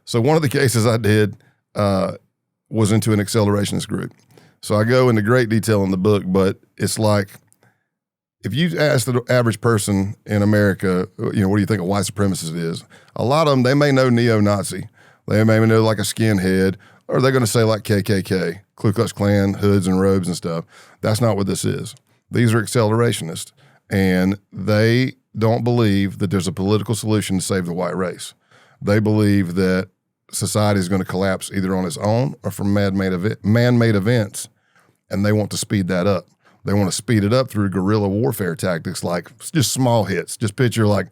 So one of the cases I did was into an accelerationist group. So I go into great detail in the book, but it's like, if you ask the average person in America, what do you think a white supremacist is? A lot of them, they may know neo-Nazi. They may know like a skinhead, or they're going to say like KKK, Ku Klux Klan, hoods and robes and stuff. That's not what this is. These are accelerationists, and they don't believe that there's a political solution to save the white race. They believe that society is going to collapse either on its own or from man-made events, and they want to speed that up. They want to speed it up through guerrilla warfare tactics, like just small hits. Just picture like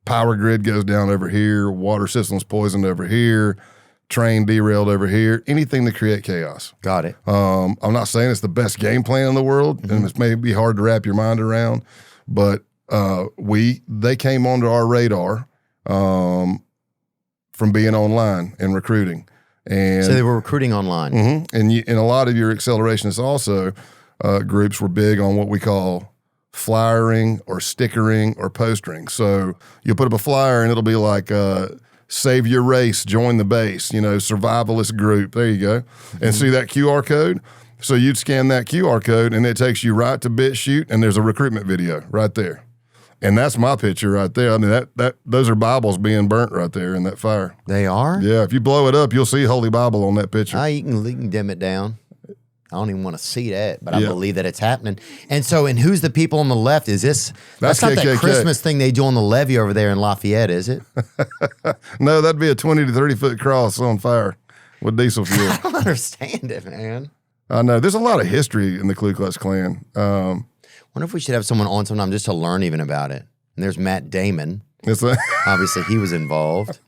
power grid goes down over here, water systems poisoned over here, train derailed over here, anything to create chaos. Got it. I'm not saying it's the best game plan in the world, and it may be hard to wrap your mind around, but they came onto our radar from being online and recruiting. And so they were recruiting online. Mm-hmm. And a lot of your accelerationists also groups were big on what we call flyering or stickering or postering. So you'll put up a flyer and it'll be like, save your race, join the base, survivalist group. There you go. And see that QR code? So you'd scan that QR code and it takes you right to BitChute, and there's a recruitment video right there. And that's my picture right there. I mean, those are Bibles being burnt right there in that fire. They are? Yeah, if you blow it up, you'll see Holy Bible on that picture. You can dim it down. I don't even want to see that, but I believe that it's happening. And who's the people on the left? That's not KKK. That Christmas thing they do on the levee over there in Lafayette, is it? No, that'd be a 20 to 30 foot cross on fire with diesel fuel. I don't understand it, man. I know. There's a lot of history in the Ku Klux Klan. Wonder if we should have someone on sometime just to learn even about it. And there's Matt Damon. Obviously, he was involved.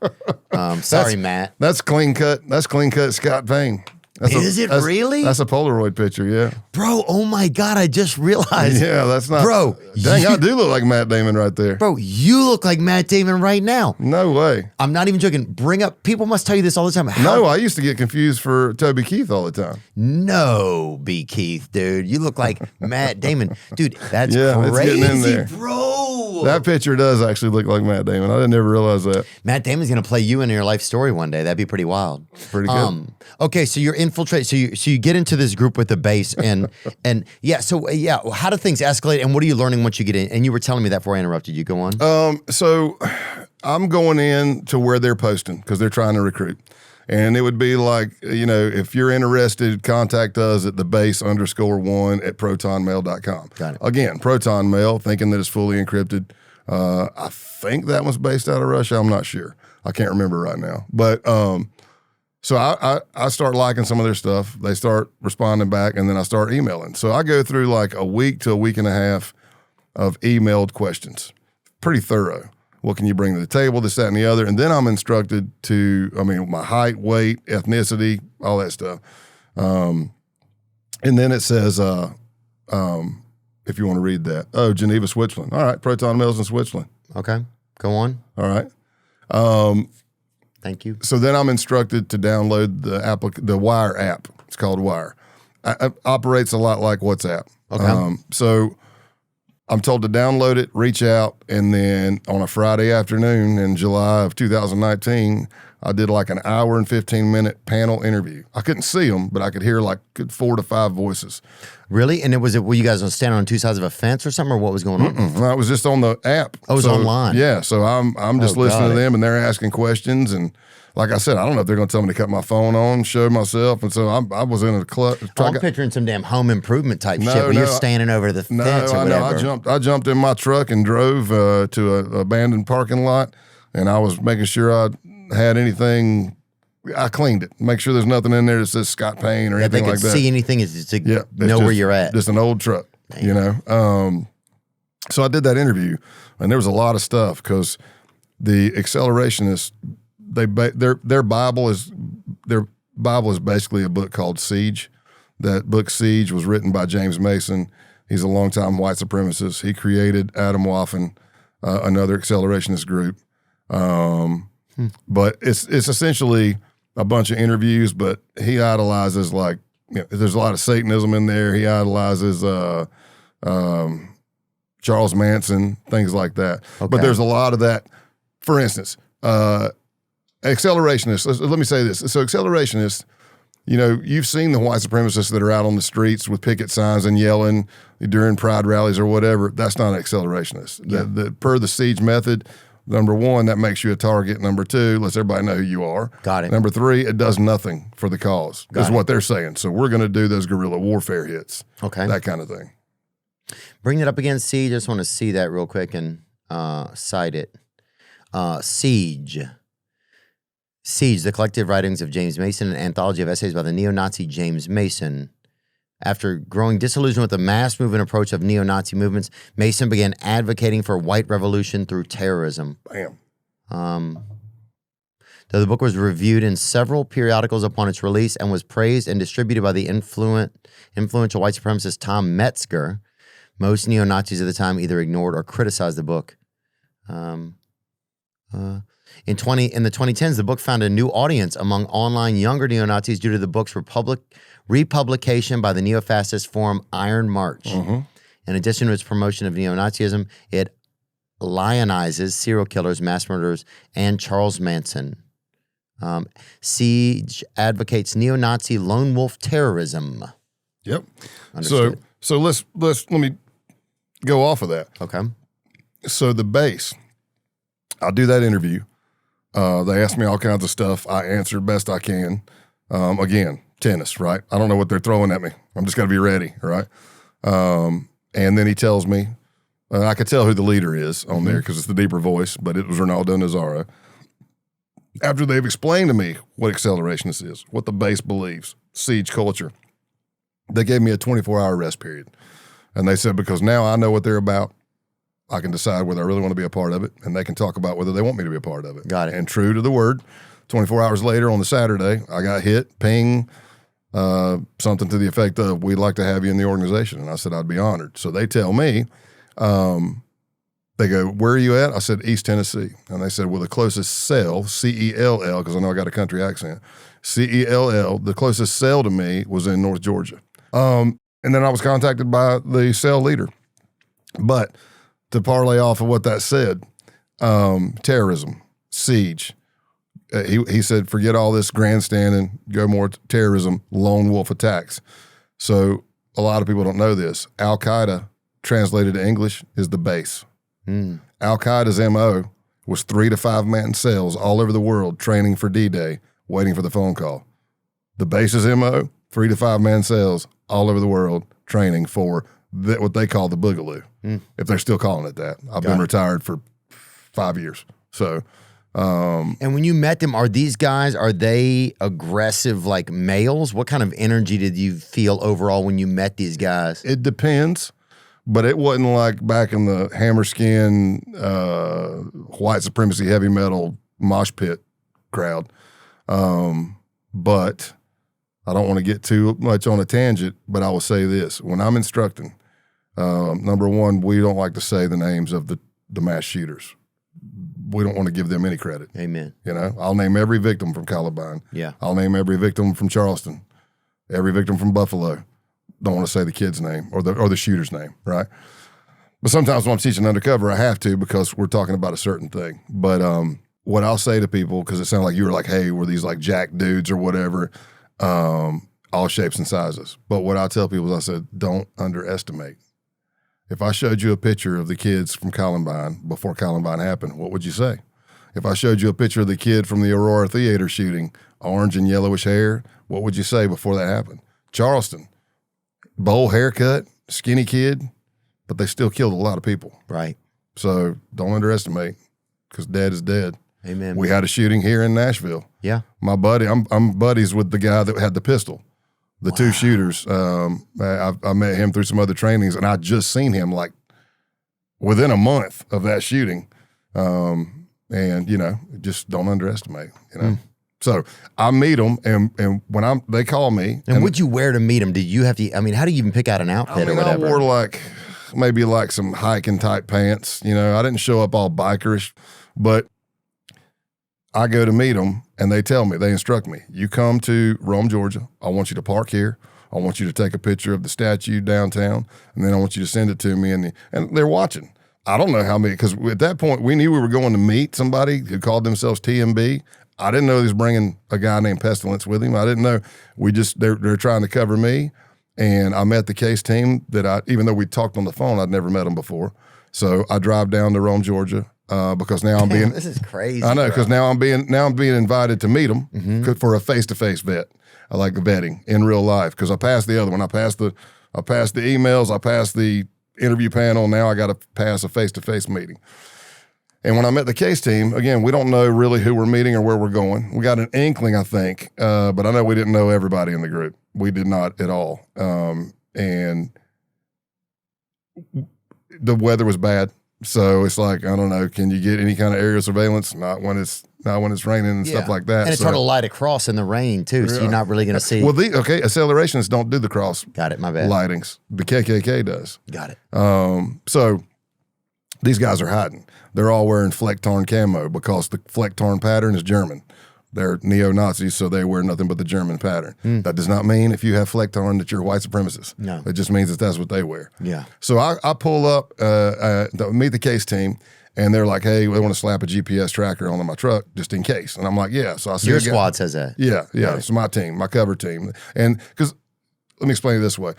Sorry, Matt. That's clean cut. That's clean cut Scott Payne. Is it really? That's a Polaroid picture, yeah. Bro, oh my God, I just realized. Yeah, that's not. Bro. Dang, I do look like Matt Damon right there. Bro, you look like Matt Damon right now. No way. I'm not even joking. People must tell you this all the time. No, I used to get confused for Toby Keith all the time. No, B. Keith, dude. You look like Matt Damon. Dude, that's crazy, it's getting in there. Bro. That picture does actually look like Matt Damon. I didn't ever realize that. Matt Damon's going to play you in your life story one day. That'd be pretty wild. Pretty good. Okay, so you're infiltrated. So you get into this group with the base, and how do things escalate, and what are you learning once you get in? And you were telling me that before I interrupted you. Go on. So I'm going in to where they're posting because they're trying to recruit. And it would be like, if you're interested, contact us at the base_1@protonmail.com. Got it. Again, Proton Mail, thinking that it's fully encrypted. I think that was based out of Russia. I'm not sure. I can't remember right now. But so I start liking some of their stuff. They start responding back, and then I start emailing. So I go through like a week to a week and a half of emailed questions. Pretty thorough. What can you bring to the table, this, that, and the other? And then I'm instructed my height, weight, ethnicity, all that stuff. And then it says, if you want to read that, Geneva, Switzerland. All right, Proton Mail's in Switzerland. Okay, go on. All right. Thank you. So then I'm instructed to download the Wire app. It's called Wire. It operates a lot like WhatsApp. Okay. So I'm told to download it, reach out, and then on a Friday afternoon in July of 2019, I did like an hour and 15-minute panel interview. I couldn't see them, but I could hear like 4 to 5 voices. Really? And were you guys standing on two sides of a fence or something, or what was going on? No, it was just on the app. Oh, it was online. Yeah, so I'm just listening to them, and they're asking questions, and like I said, I don't know if they're going to tell me to cut my phone on, show myself, and so I was in a club. I'm picturing some damn home improvement type shit where you're standing over the fence or whatever. I jumped in my truck and drove to an abandoned parking lot, and I was making sure I had anything. I cleaned it, make sure there's nothing in there that says Scott Payne or anything like that. They could see anything to know where you're at. Just an old truck, So I did that interview, and there was a lot of stuff because the accelerationists. Their Bible is basically a book called Siege. That book Siege was written by James Mason. He's a longtime white supremacist. He created Adam Waffen, another accelerationist group. But it's essentially a bunch of interviews. But he idolizes there's a lot of Satanism in there. He idolizes Charles Manson, things like that. Okay. But there's a lot of that. For instance. Accelerationists, let me say this. So accelerationists, you've seen the white supremacists that are out on the streets with picket signs and yelling during pride rallies or whatever. That's not an accelerationist. Yeah. Per the siege method, number one, that makes you a target. Number two, lets everybody know who you are. Got it. Number three, it does nothing for the cause, is what they're saying. So we're going to do those guerrilla warfare hits. Okay. That kind of thing. Bring that up again, Siege. I just want to see that real quick and cite it. Siege. Siege, the collective writings of James Mason, an anthology of essays by the neo-Nazi James Mason. After growing disillusioned with the mass movement approach of neo-Nazi movements, Mason began advocating for white revolution through terrorism. Bam. Though the book was reviewed in several periodicals upon its release and was praised and distributed by the influential white supremacist Tom Metzger, most neo-Nazis at the time either ignored or criticized the book. In the 2010s, the book found a new audience among online younger neo-Nazis due to the book's republication by the neo-fascist forum Iron March. Mm-hmm. In addition to its promotion of neo-Nazism, it lionizes serial killers, mass murderers, and Charles Manson. Siege advocates neo-Nazi lone wolf terrorism. Yep. Understood. So let me go off of that. Okay. So the base, I'll do that interview. They asked me all kinds of stuff. I answered best I can. Again, tennis, right? I don't know what they're throwing at me. I'm just got to be ready, right? And then he tells me, I could tell who the leader is on there because it's the deeper voice, but it was Ronaldo Nazzaro. After they've explained to me what accelerationist is, what the base believes, siege culture, they gave me a 24-hour rest period. And they said, because now I know what they're about, I can decide whether I really want to be a part of it, and they can talk about whether they want me to be a part of it. Got it. And true to the word, 24 hours later on the Saturday, I got hit, ping, something to the effect of, we'd like to have you in the organization. And I said, I'd be honored. So they tell me, they go, where are you at? I said, East Tennessee. And they said, well, the closest cell, C-E-L-L, because I know I got a country accent, C-E-L-L, the closest cell to me was in North Georgia. And then I was contacted by the cell leader. But to parlay off of what that said, terrorism, siege. He said, forget all this grandstanding, go more terrorism, lone wolf attacks. So a lot of people don't know this. Al-Qaeda, translated to English, is the base. Al-Qaeda's MO was 3 to 5 man cells all over the world training for D-Day, waiting for the phone call. The base's MO, 3 to 5 man cells all over the world training for what they call the Boogaloo, if they're still calling it that. I've been retired for 5 years. So, and when you met them, are they aggressive like males? What kind of energy did you feel overall when you met these guys? It depends, but it wasn't like back in the hammer-skin, white supremacy, heavy metal mosh pit crowd. But I don't want to get too much on a tangent, but I will say this. When I'm instructing, number one, we don't like to say the names of the mass shooters. We don't want to give them any credit. Amen. I'll name every victim from Columbine. Yeah. I'll name every victim from Charleston, every victim from Buffalo. Don't want to say the kid's name or the shooter's name, right? But sometimes when I'm teaching undercover, I have to because we're talking about a certain thing. But what I'll say to people, because it sounded like you were like, hey, were these like jack dudes or whatever, all shapes and sizes. But what I tell people is I said, don't underestimate. If I showed you a picture of the kids from Columbine before Columbine happened, what would you say? If I showed you a picture of the kid from the Aurora Theater shooting, orange and yellowish hair, what would you say before that happened? Charleston, bowl haircut, skinny kid, but they still killed a lot of people. Right. So don't underestimate, because dead is dead. Amen. We had a shooting here in Nashville. Yeah. My buddy, I'm buddies with the guy that had the pistol. The two shooters, I met him through some other trainings, and I just seen him like within a month of that shooting. And just don't underestimate. So I meet them, and when they call me, and what'd you wear to meet them? Did you have to? I mean, how do you even pick out an outfit or whatever? I wore maybe some hiking type pants. I didn't show up all bikerish, but I go to meet them, and they instruct me, you come to Rome, Georgia. I want you to park here. I want you to take a picture of the statue downtown, and then I want you to send it to me. And they're watching. I don't know how many, because at that point, we knew we were going to meet somebody who called themselves TMB. I didn't know he was bringing a guy named Pestilence with him. I didn't know. They're trying to cover me. And I met the case team that even though we talked on the phone, I'd never met them before. So I drive down to Rome, Georgia, because now I'm being. This is crazy. I know, because now I'm being invited to meet them for a face-to-face vet. I like vetting in real life because I passed the other one. I passed the emails. I passed the interview panel. Now I got to pass a face-to-face meeting. And when I met the case team, again, we don't know really who we're meeting or where we're going. We got an inkling, I think, but I know we didn't know everybody in the group. We did not at all. And the weather was bad. So it's like, I don't know, can you get any kind of aerial surveillance? Not when it's raining and stuff like that. And it's hard to light a cross in the rain, too, so you're not really going to see. Well, accelerations don't do the cross. Got it, my bad. Lightings. The KKK does. Got it. So these guys are hiding. They're all wearing Flecktarn camo because the Flecktarn pattern is German. They're neo-Nazis, so they wear nothing but the German pattern. That does not mean if you have Flecktarn that you're a white supremacist. No. It just means that's what they wear. Yeah. So I pull up, meet the case team, and they're like, hey, we want to slap a GPS tracker onto my truck just in case. And I'm like, yeah. So I see your squad says that. Yeah. It's my team, my cover team. And because, let me explain it this way.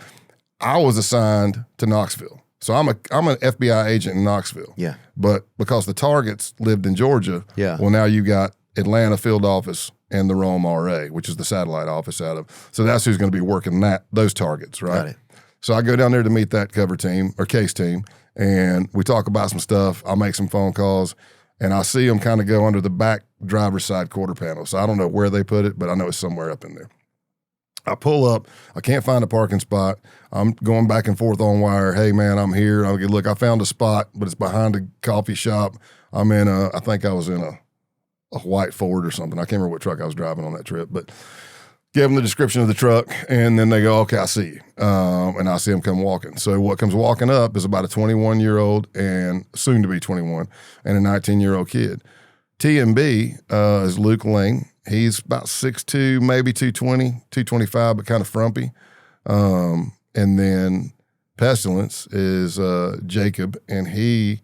I was assigned to Knoxville. So I'm an FBI agent in Knoxville. Yeah. But because the targets lived in Georgia, well, now you got Atlanta field office and the Rome RA, which is the satellite office out of. So that's who's going to be working those targets, right? Got it. So I go down there to meet that cover team or case team, and we talk about some stuff. I'll make some phone calls, and I see them kind of go under the back driver's side quarter panel. So I don't know where they put it, but I know it's somewhere up in there. I pull up. I can't find a parking spot. I'm going back and forth on wire. Hey, man, I'm here. Look, I found a spot, but it's behind a coffee shop. I'm in I think I was in a white Ford or something. I can't remember what truck I was driving on that trip, but give them the description of the truck, and then they go, okay, I see you. And I see them come walking. So what comes walking up is about a 21-year-old and soon to be 21 and a 19-year-old kid. TMB is Luke Lane. He's about 6'2", maybe 220, 225, but kind of frumpy. And then Pestilence is Jacob, and he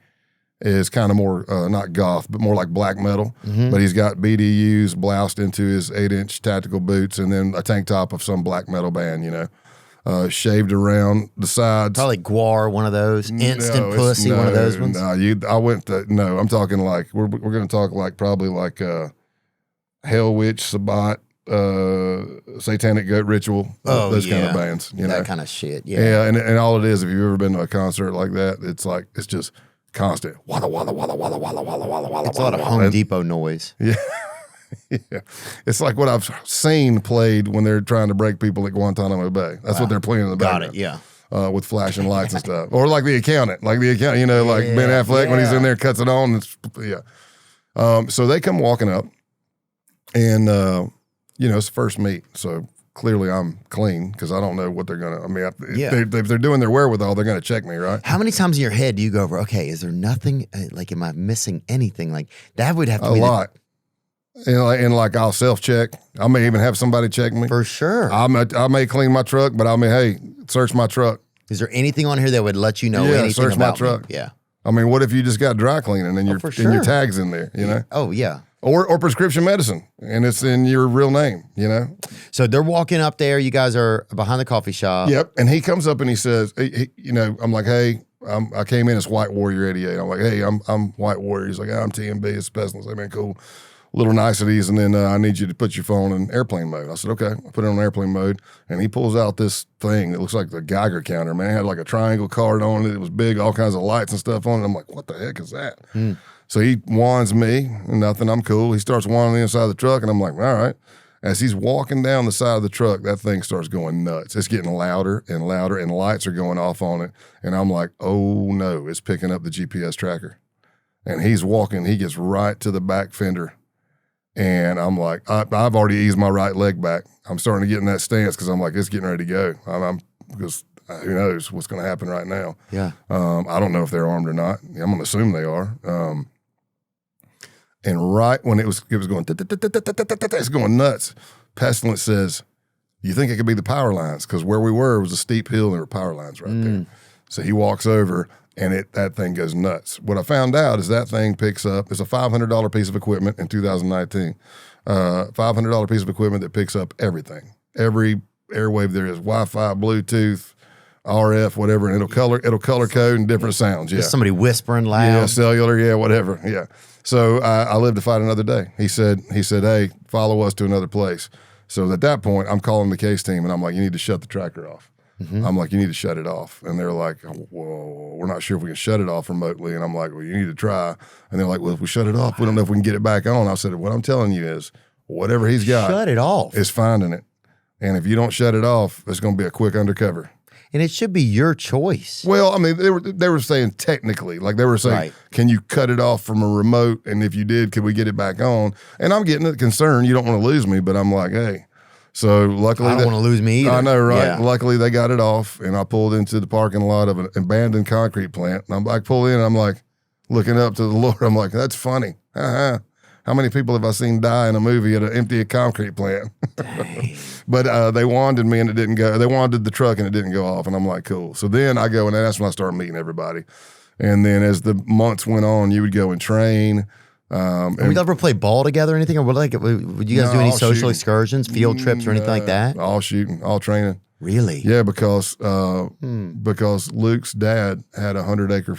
is kind of more, not goth, but more like black metal. But he's got BDUs bloused into his 8-inch tactical boots and then a tank top of some black metal band, shaved around the sides. Probably Guar, one of those. Instant Pussy, one of those ones. No, I'm talking like, we're going to talk like probably like Hell Witch, Sabbat, Satanic Goat Ritual, those kind of bands. That kind of shit, Yeah, and all it is, if you've ever been to a concert like that, it's just constant walla walla walla walla walla walla walla walla. It's a lot of Home Depot noise. Yeah. Yeah. It's like what I've seen played when they're trying to break people at Guantanamo Bay. That's what they're playing in the background. Got it, yeah. With flashing lights and stuff. Or like the accountant, like Ben Affleck when he's in there, cuts it on. So they come walking up, and, it's the first meet. So clearly I'm clean because I don't know what they're going to, if they're doing their wherewithal, they're going to check me, right? How many times in your head do you go over, okay, is there nothing, am I missing anything? Like, that would have to be a lot. And I'll self-check. I may even have somebody check me. For sure. I may clean my truck, but hey, search my truck. Is there anything on here that would let you know anything search about my truck. Me? Yeah. What if you just got dry cleaning and your tag's in there, Oh, yeah. Or prescription medicine, and it's in your real name, So they're walking up there. You guys are behind the coffee shop. Yep. And he comes up and he says, I'm like, hey, I came in as White Warrior 88. I'm like, hey, I'm White Warrior. He's like, I'm TMB. It's Pestilence. I mean, cool. Little niceties, and then I need you to put your phone in airplane mode. I said, okay. I put it on airplane mode, and he pulls out this thing that looks like the Geiger counter, man. It had like a triangle card on it. It was big, all kinds of lights and stuff on it. I'm like, what the heck is that? So he wands me, nothing, I'm cool. He starts wanding the inside of the truck, and I'm like, all right. As he's walking down the side of the truck, that thing starts going nuts. It's getting louder and louder, and lights are going off on it. And I'm like, oh no, it's picking up the GPS tracker. And he's walking, he gets right to the back fender. And I'm like, I've already eased my right leg back. I'm starting to get in that stance because I'm like, it's getting ready to go. Because who knows what's going to happen right now. Yeah. I don't know if they're armed or not. I'm going to assume they are. And right when it was going, it's going nuts. Pestilence says, you think it could be the power lines? Because where we were was a steep hill and there were power lines right there. So he walks over, and that thing goes nuts. What I found out is that thing picks up, it's a $500 piece of equipment in 2019. $500 piece of equipment that picks up everything, every airwave there is, Wi-Fi, Bluetooth, RF, whatever, and it'll color code and different sounds. Yeah, Just somebody whispering loud. yeah, cellular, yeah, whatever, yeah. So I lived to fight another day. He said, hey, follow us to another place. So at that point, I'm calling the case team, and I'm like, you need to shut the tracker off. I'm like, you need to shut it off. And they're like, whoa, we're not sure if we can shut it off remotely. And I'm like, well, you need to try. And they're like, well, if we shut it off, we don't know if we can get it back on. I said, what I'm telling you is whatever he's got Shut it off. is finding it. And if you don't shut it off, it's going to be a quick undercover. And it should be your choice. Well, I mean, they were saying technically, like they were saying, Right. can you cut it off from a remote? And if you did, could we get it back on? And I'm getting concerned. You don't want to lose me, but I'm like, hey. So luckily, I don't want to lose me either. I know, right? Yeah. Luckily, they got it off, and I pulled into the parking lot of an abandoned concrete plant. And I pull in, and I'm like, looking up to the Lord. I'm like, that's funny. How many people have I seen die in a movie at an empty concrete plant? But they wanted me, and it didn't go. They wanted the truck, and it didn't go off. And I'm like, cool. So then I go, and that's when I started meeting everybody. And then as the months went on, you would go and train. Would you ever play ball together or anything? Or would you guys do any all social shooting. excursions, field trips, or anything like that? All shooting, all training. Really? Yeah, because Luke's dad had a 100-acre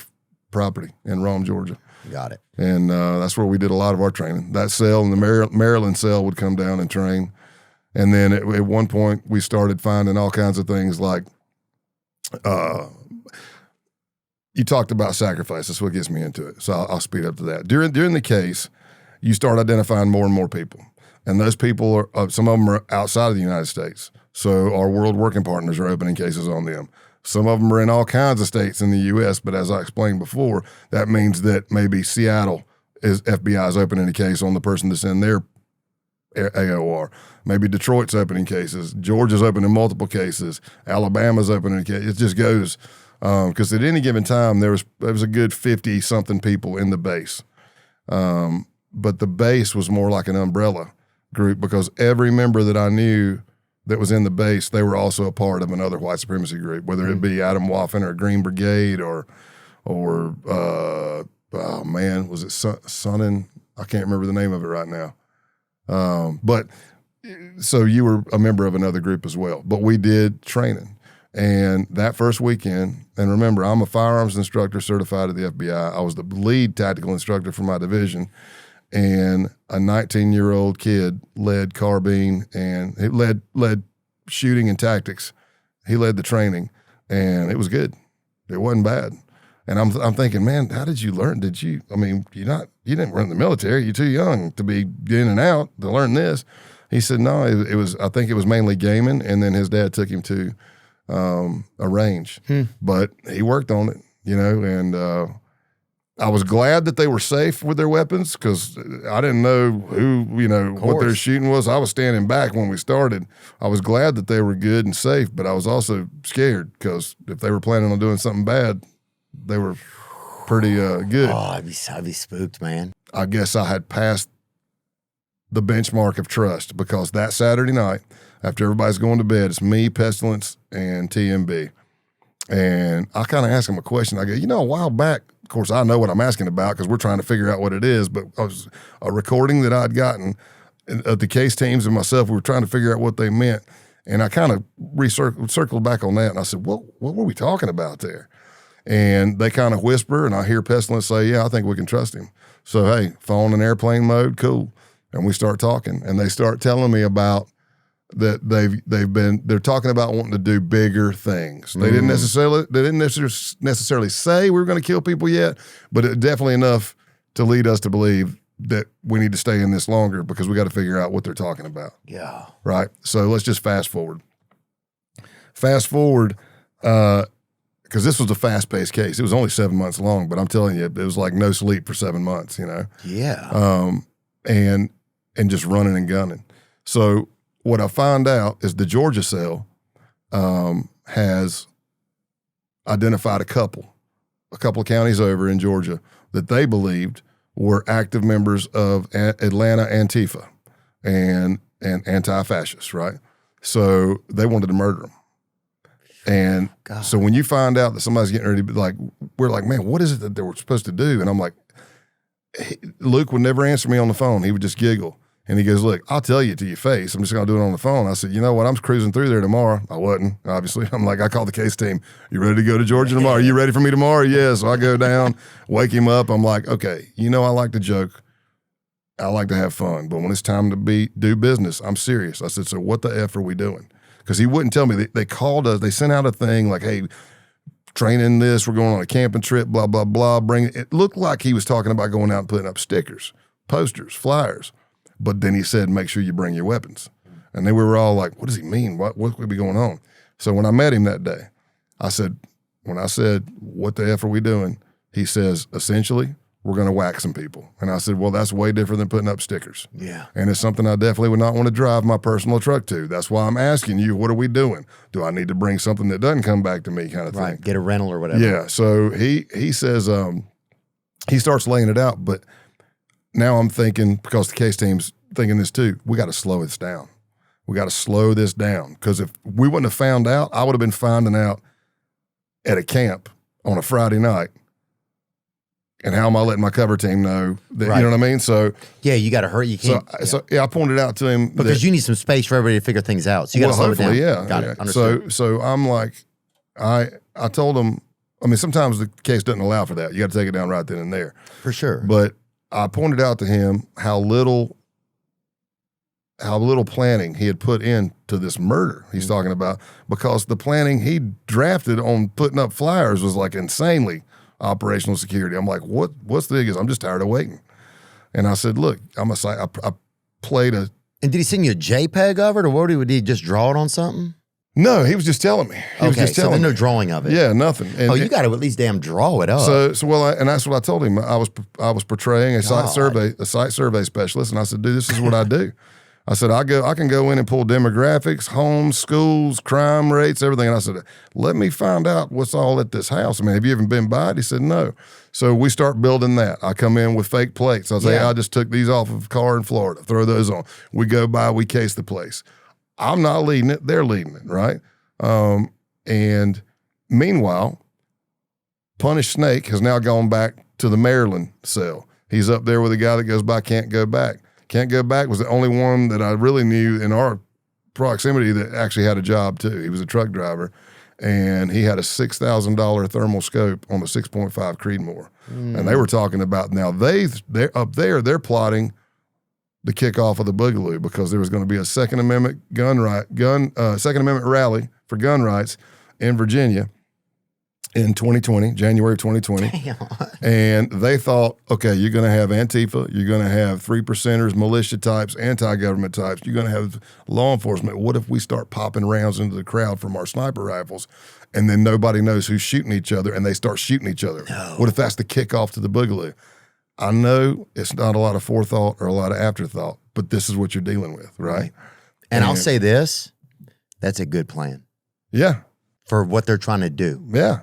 property in Rome, Georgia. Got it. And that's where we did a lot of our training. That cell and the Maryland cell would come down and train. And then at one point, we started finding all kinds of things like, you talked about sacrifice. That's what gets me into it. So I'll speed up to that. During the case, you start identifying more and more people. And those people, are some of them are outside of the United States. So our World Working Partners are opening cases on them. Some of them are in all kinds of states in the U.S., but as I explained before, that means that maybe Seattle FBI is opening a case on the person that's in their AOR. Maybe Detroit's opening cases. Georgia's opening multiple cases. Alabama's opening a case. It just goes because at any given time there was a good 50-something people in the base, but the base was more like an umbrella group because every member that I knew that was in the base, they were also a part of another white supremacy group, whether it be Adam Waffen or Green Brigade or oh man, was it Sonnen? I can't remember the name of it right now. But so you were a member of another group as well. But we did training. And that first weekend, and remember, I'm a firearms instructor certified at the FBI. I was the lead tactical instructor for my division. And a 19-year-old kid led carbine and it led shooting and tactics. He led the training, and it was good. It wasn't bad. And I'm thinking, man, how did you learn? You didn't run the military. You're too young to be in and out to learn this. He said, no, I think it was mainly gaming. And then his dad took him to a range, but he worked on it, and I was glad that they were safe with their weapons because I didn't know what their shooting was. I was standing back when we started. I was glad that they were good and safe, but I was also scared because if they were planning on doing something bad, they were pretty good. Oh, I'd be spooked, man. I guess I had passed the benchmark of trust because that Saturday night, after everybody's going to bed, it's me, Pestilence, and TMB. And I kind of asked him a question. I go, a while back, of course, I know what I'm asking about because we're trying to figure out what it is, but I was a recording that I'd gotten of the case teams and myself, we were trying to figure out what they meant. And I kind of circled back on that, and I said, what were we talking about there? And they kind of whisper, and I hear Pestilence say, yeah, I think we can trust him. So, hey, phone in airplane mode, cool. And we start talking, and they start telling me about that they're talking about wanting to do bigger things. They didn't necessarily say we were going to kill people yet, but it definitely enough to lead us to believe that we need to stay in this longer because we got to figure out what they're talking about. Yeah. Right. So let's just fast forward. Because this was a fast-paced case. It was only 7 months long, but I'm telling you, it was like no sleep for 7 months, Yeah. And just running and gunning. So what I found out is the Georgia cell has identified a couple of counties over in Georgia that they believed were active members of Atlanta Antifa and anti-fascists, right? So they wanted to murder them. And so when you find out that somebody's getting ready to be like, we're like, man, what is it that they were supposed to do? And I'm like, Luke would never answer me on the phone. He would just giggle. And he goes, look, I'll tell you to your face. I'm just going to do it on the phone. I said, you know what? I'm cruising through there tomorrow. I wasn't, obviously. I'm like, I called the case team. You ready to go to Georgia tomorrow? Are you ready for me tomorrow? Yeah. So I go down, wake him up. I'm like, okay, I like to joke. I like to have fun. But when it's time to do business, I'm serious. I said, so what the F are we doing? Because he wouldn't tell me. They called us. They sent out a thing like, hey, training this. We're going on a camping trip, blah, blah, blah. It looked like he was talking about going out and putting up stickers, posters, flyers. But then he said, make sure you bring your weapons. And then we were all like, what does he mean? What could be going on? So when I met him that day, when I said, what the F are we doing? He says, essentially, we're going to whack some people. And I said, well, that's way different than putting up stickers. Yeah. And it's something I definitely would not want to drive my personal truck to. That's why I'm asking you, what are we doing? Do I need to bring something that doesn't come back to me kind of thing? Right, get a rental or whatever. Yeah, so he says, he starts laying it out, but now I'm thinking, because the case team's thinking this too, we got to slow this down. We got to slow this down, because if we wouldn't have found out, I would have been finding out at a camp on a Friday night. And how am I letting my cover team know that, Right. You know what I mean? So Yeah, you got to hurry. You can't. So I pointed out to him because you need some space for everybody to figure things out. So you got to slow it down. Yeah, Got it. Understood. So I'm like, I told him, I mean, sometimes the case doesn't allow for that. You got to take it down right then and there. For sure. But I pointed out to him how little planning he had put into this murder he's talking about, because the planning he drafted on putting up flyers was like insanely operational security. I'm like, what's the biggest? I'm just tired of waiting. And I said, look, I played a. And did he send you a JPEG of it, or what did he just draw it on something? No, he was just telling me. He was just so telling there's me. no drawing of it. Yeah, nothing. And, you got to at least damn draw it up. And that's what I told him. I was portraying a site survey specialist, and I said, dude, this is what I do. I said, I can go in and pull demographics, homes, schools, crime rates, everything. And I said, let me find out what's all at this house. I mean, have you even been by it? He said, no. So we start building that. I come in with fake plates. I say, hey, I just took these off of a car in Florida. Throw those on. We go by, we case the place. I'm not leading it. They're leading it, right? And meanwhile, Punished Snake has now gone back to the Maryland cell. He's up there with a guy that goes by Can't Go Back. Can't Go Back was the only one that I really knew in our proximity that actually had a job too. He was a truck driver, and he had a $6,000 thermal scope on the 6.5 Creedmoor. And they were talking about, now they're up there, they're plotting the kickoff of the Boogaloo, because there was going to be a Second Amendment Second Amendment rally for gun rights in Virginia in 2020, January of 2020. Damn. And they thought, okay, you're going to have Antifa, you're going to have 3%ers, militia types, anti-government types, you're going to have law enforcement. What if we start popping rounds into the crowd from our sniper rifles, and then nobody knows who's shooting each other, and they start shooting each other? No. What if that's the kickoff to the Boogaloo? I know it's not a lot of forethought or a lot of afterthought, but this is what you're dealing with, right? And I'll say this, that's a good plan Yeah. for what they're trying to do. Yeah.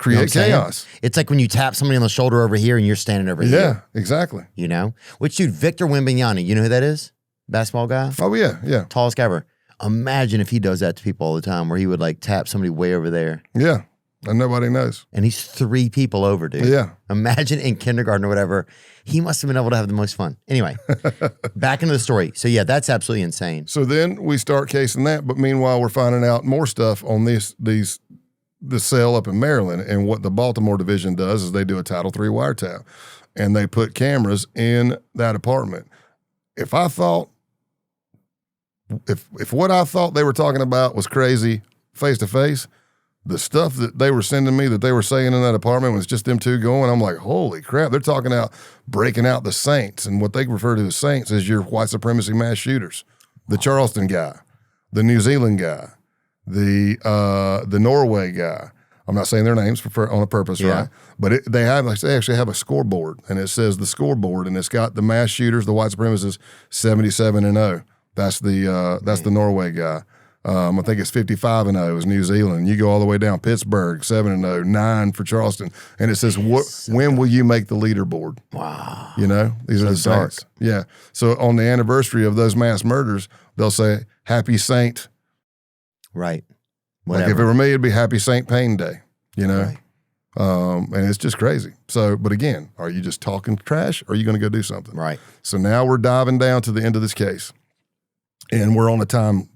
You know what Create I'm saying? chaos. It's like when you tap somebody on the shoulder over here and you're standing over here. Yeah, exactly. You know? Which, dude, Victor Wembanyama, you know who that is? Basketball guy? Oh, yeah, yeah. Tallest guy ever. Imagine if he does that to people all the time, where he would like tap somebody way over there. Yeah. And nobody knows. And he's 3 people over, dude. Yeah. Imagine in kindergarten or whatever. He must have been able to have the most fun. Anyway, back into the story. So yeah, that's absolutely insane. So then we start casing that, but meanwhile we're finding out more stuff on the cell up in Maryland. And what the Baltimore division does is they do a Title III wiretap, and they put cameras in that apartment. If what I thought they were talking about was crazy face to face, the stuff that they were sending me that they were saying in that apartment was just them two going. I'm like, holy crap. They're talking about breaking out the saints, and what they refer to as saints is your white supremacy mass shooters. The Charleston guy, the New Zealand guy, the Norway guy. I'm not saying their names on a purpose, right? But they actually have a scoreboard, and it says the scoreboard, and it's got the mass shooters, the white supremacists, 77-0. That's the Norway guy. I think it's 55-0 is New Zealand. You go all the way down Pittsburgh, 7-0, 9 for Charleston, and it says, when will you make the leaderboard? Wow. You know, these are the dark. saints. Yeah. So on the anniversary of those mass murders, they'll say Happy Saint. Right. Like Whatever. if it were me, it'd be Happy Saint Payne Day. You know. Right. And it's just crazy. So, but again, are you just talking trash or are you going to go do something? Right. So now we're diving down to the end of this case and we're on a time,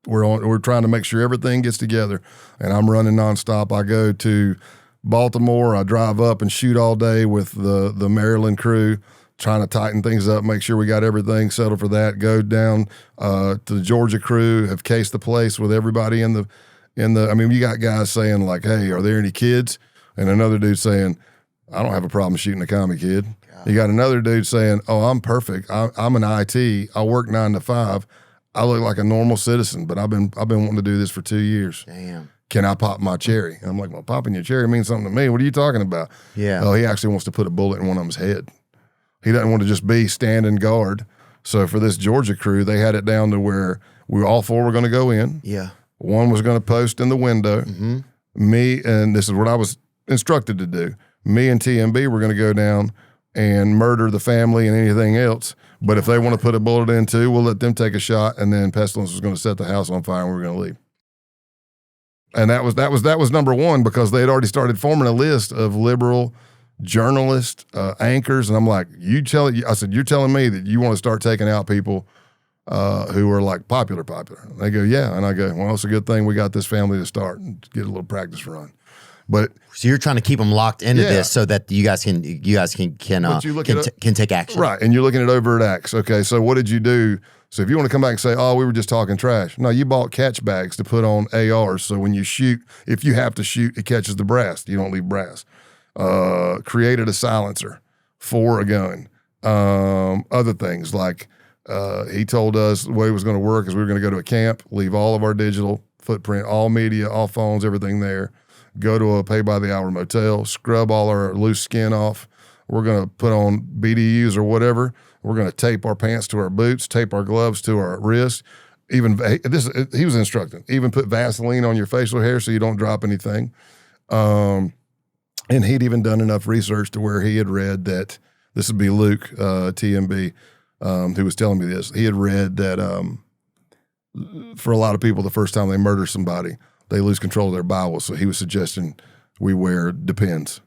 we're trying to make sure everything gets together and I'm running nonstop. I go to Baltimore, I drive up and shoot all day with the Maryland crew, trying to tighten things up, make sure we got everything settled for that. Go down to the Georgia crew, have cased the place with everybody in the. I mean, you got guys saying like, "Hey, are there any kids?" And another dude saying, "I don't have a problem shooting a commie kid." God. You got another dude saying, "Oh, I'm perfect. I'm an IT. I work 9 to 5. I look like a normal citizen, but I've been wanting to do this for 2 years. Damn. Can I pop my cherry?" And I'm like, "Well, popping your cherry means something to me. What are you talking about?" Yeah. Oh, he actually wants to put a bullet in one of them's head. He doesn't want to just be standing guard. So for this Georgia crew, they had it down to where all 4 were going to go in. Yeah. One was going to post in the window. Mm-hmm. Me, and this is what I was instructed to do. Me and TMB were going to go down and murder the family and anything else. But if they want to put a bullet in too, we'll let them take a shot. And then Pestilence was going to set the house on fire and we were going to leave. And that was number one because they had already started forming a list of liberal journalists, anchors, and I'm like, I said, you're telling me that you want to start taking out people who are like popular. And they go, yeah. And I go, well, it's a good thing we got this family to start and get a little practice run. But so you're trying to keep them locked into this so that you guys can take action, right? And you're looking at overt acts. Okay, so what did you do? So if you want to come back and say, oh, we were just talking trash. No, you bought catch bags to put on ARs. So when you shoot, if you have to shoot, it catches the brass. You don't leave brass. Created a silencer for a gun. Other things like he told us the way it was going to work is we were going to go to a camp, leave all of our digital footprint, all media, all phones, everything there, go to a pay-by-the-hour motel, scrub all our loose skin off. We're going to put on BDUs or whatever. We're going to tape our pants to our boots, tape our gloves to our wrists. He was instructing. Even put Vaseline on your facial hair so you don't drop anything. And he'd even done enough research to where he had read that, this would be Luke, TMB, who was telling me this. He had read that for a lot of people, the first time they murder somebody, they lose control of their bowels. So he was suggesting we wear Depends.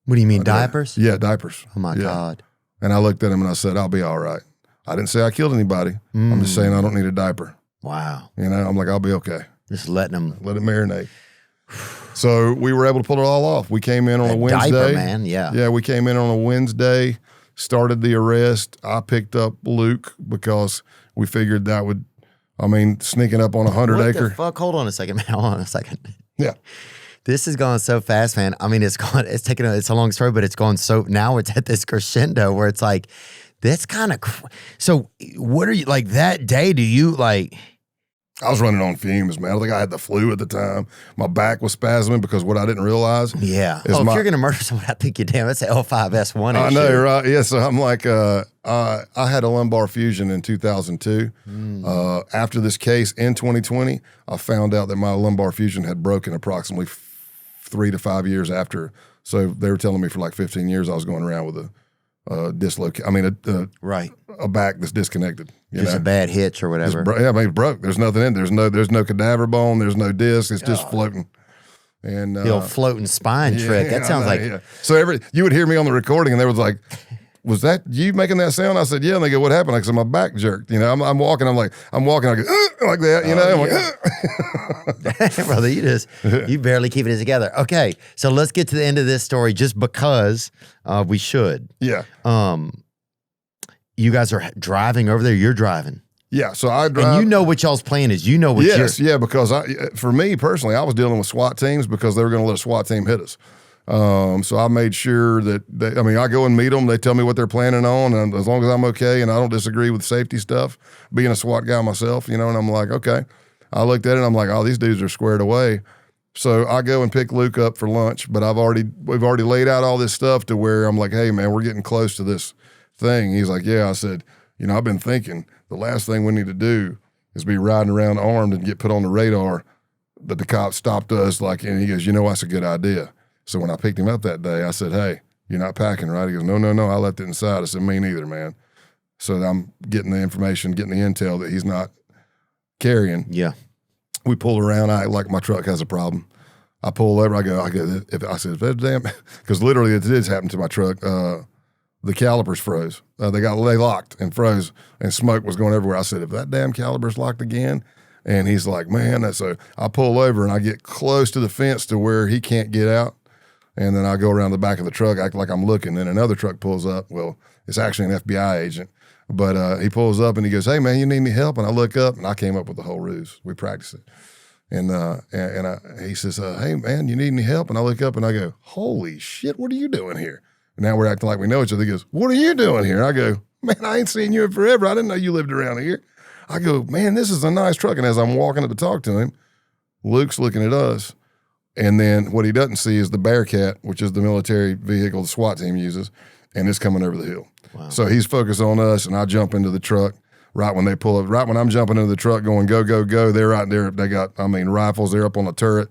What do you mean, diapers? Yeah, diapers. Oh, my God. And I looked at him and I said, I'll be all right. I didn't say I killed anybody. I'm just saying I don't need a diaper. Wow. You know, I'm like, I'll be okay. Just letting them. Let it marinate. So we were able to pull it all off. We came in on a Wednesday. Diaper, man, yeah. Yeah, we came in on a Wednesday, started the arrest. I picked up Luke because we figured that would, sneaking up on 100 acre. What the fuck? Hold on a second, man. Hold on a second. Yeah. This is going so fast, man. It's a long story, but it's going so, now it's at this crescendo where it's like, that's kind of, so what are you, like that day, do you like? I was running on fumes, man. I think I had the flu at the time. My back was spasming because what I didn't realize. Yeah. If you're going to murder someone, I think you're damn, that's an L5S1. I know, right? Yeah, so I'm like, I had a lumbar fusion in 2002. After this case in 2020, I found out that my lumbar fusion had broken approximately 3 to 5 years after. So they were telling me for like 15 years I was going around with a a back that's disconnected. Just a bad hitch or whatever. It's broke. There's nothing in there. There's no cadaver bone. There's no disc. It's just floating. And the old floating spine trick. That sounds like. Yeah. So you would hear me on the recording, and they was like, "Was that you making that sound?" I said, "Yeah." And they go, "What happened?" I said, "My back jerked." You know, I'm walking. I go like that. You know, I'm like, brother, you barely keep it together. Okay, so let's get to the end of this story, just because we should. Yeah. You guys are driving over there. You're driving. Yeah, so I drive. And you know what y'all's plan is. You know what because for me personally, I was dealing with SWAT teams because they were going to let a SWAT team hit us. So I made sure that I go and meet them. They tell me what they're planning on, and as long as I'm okay and I don't disagree with safety stuff, being a SWAT guy myself, and I'm like, okay. I looked at it and I'm like, oh, these dudes are squared away. So I go and pick Luke up for lunch, but we've already laid out all this stuff to where I'm like, hey man, we're getting close to this thing. He's like, yeah. I said, I've been thinking the last thing we need to do is be riding around armed and get put on the radar that the cops stopped us. And he goes, that's a good idea. So when I picked him up that day, I said, hey, you're not packing, right? He goes, no, I left it inside. I said, me neither, man. So I'm getting the information, getting the intel that he's not carrying. Yeah. We pull around. I act like my truck has a problem. I pull over. I go. If that damn, because literally it did happen to my truck. The calipers froze. They locked and froze, and smoke was going everywhere. I said, if that damn caliper's locked again, and he's like, man. So I pull over and I get close to the fence to where he can't get out, and then I go around the back of the truck, act like I'm looking. Then another truck pulls up. Well, it's actually an FBI agent, but he pulls up and he goes, hey man, you need any help? And I look up and I came up with the whole ruse. We practiced it. And he says, hey, man, you need any help? And I look up and I go, holy shit, what are you doing here? And now we're acting like we know each other. He goes, what are you doing here? And I go, man, I ain't seen you in forever. I didn't know you lived around here. I go, man, this is a nice truck. And as I'm walking up to talk to him, Luke's looking at us. And then what he doesn't see is the Bearcat, which is the military vehicle the SWAT team uses, and it's coming over the hill. Wow. So he's focused on us, and I jump into the truck. Right when they pull up, right when I'm jumping into the truck going, go, go, go, they're right there. They got, rifles. They're up on the turret.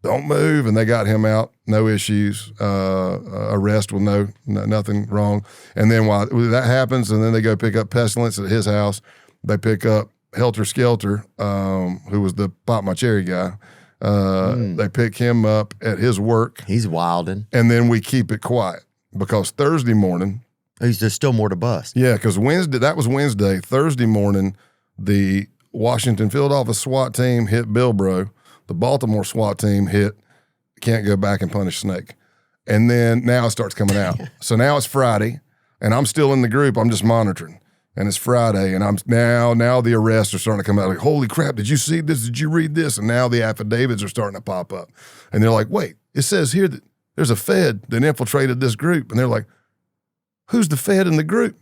Don't move. And they got him out. No issues. Arrest with nothing wrong. And then while that happens, and then they go pick up Pestilence at his house. They pick up Helter Skelter, who was the Pop My Cherry guy. They pick him up at his work. He's wilding. And then we keep it quiet because Thursday morning, there's still more to bust. Yeah, because that was Wednesday. Thursday morning, the Washington field office SWAT team hit Bilbro. The Baltimore SWAT team hit Can't Go Back and Punish Snake. And then now it starts coming out. So now it's Friday, and I'm still in the group. I'm just monitoring. And it's Friday, and I'm now the arrests are starting to come out. Like, holy crap, did you see this? Did you read this? And now the affidavits are starting to pop up. And they're like, wait, it says here that there's a Fed that infiltrated this group. And they're like, who's the Fed in the group?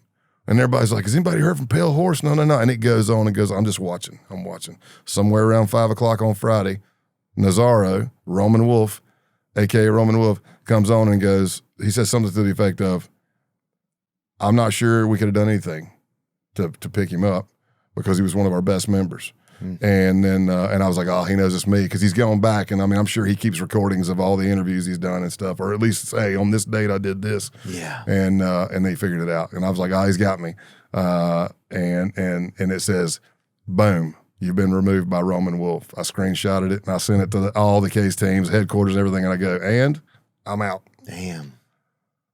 And everybody's like, has anybody heard from Pale Horse? No. And it goes on and goes on. I'm just watching. I'm watching. Somewhere around 5 o'clock on Friday, Nazaro, Roman Wolf, a.k.a. Roman Wolf, comes on and goes, he says something to the effect of, I'm not sure we could have done anything to pick him up because he was one of our best members. And then, and I was like, oh, he knows it's me because he's going back. And I'm sure he keeps recordings of all the interviews he's done and stuff, or at least say, on this date I did this. Yeah. And they figured it out. And I was like, oh, he's got me. And it says, boom, you've been removed by Roman Wolf. I screenshotted it and I sent it to all the case teams, headquarters, everything. And I go, and I'm out. Damn.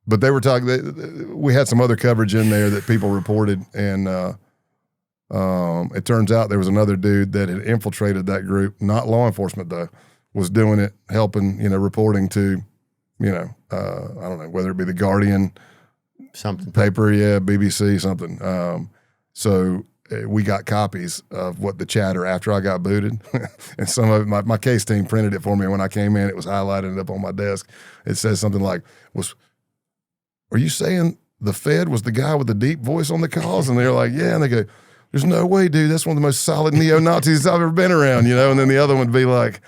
But they were talking, we had some other coverage in there that people reported, and it turns out there was another dude that had infiltrated that group, not law enforcement though, was doing it, helping, reporting to, I don't know, whether it be the Guardian, something paper, BBC, something. So we got copies of what the chatter after I got booted, and some of it, my case team printed it for me. When I came in, it was highlighted up on my desk. It says something like, are you saying the Fed was the guy with the deep voice on the calls? And they're like, yeah. And they go, there's no way, dude. That's one of the most solid neo-Nazis I've ever been around, And then the other one would be like,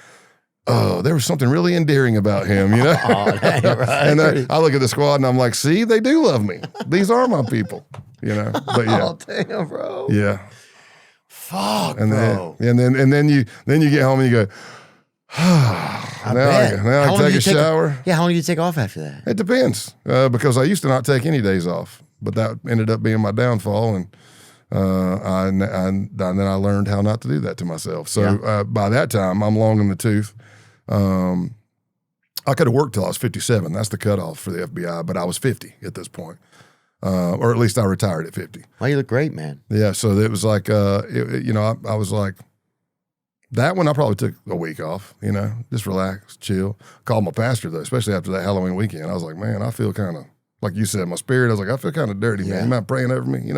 oh, there was something really endearing about him, Oh, dang, right. And I look at the squad and I'm like, see, they do love me. These are my people, But yeah. Oh, damn, bro. Yeah. Fuck, and bro. Then you get home and you go, now I take a shower. How long do you take off after that? It depends, because I used to not take any days off, but that ended up being my downfall, and then I learned how not to do that to myself. So by that time, I'm long in the tooth. I could have worked till I was 57. That's the cutoff for the FBI, but I was 50 at this point, or at least I retired at 50. Oh, you look great, man. Yeah, so it was like, I was like, that one I probably took a week off, just relax, chill. Called my pastor, though, especially after that Halloween weekend. I was like, man, I feel kind of, like you said, my spirit, I was like, I feel kind of dirty, man. You mind praying over me,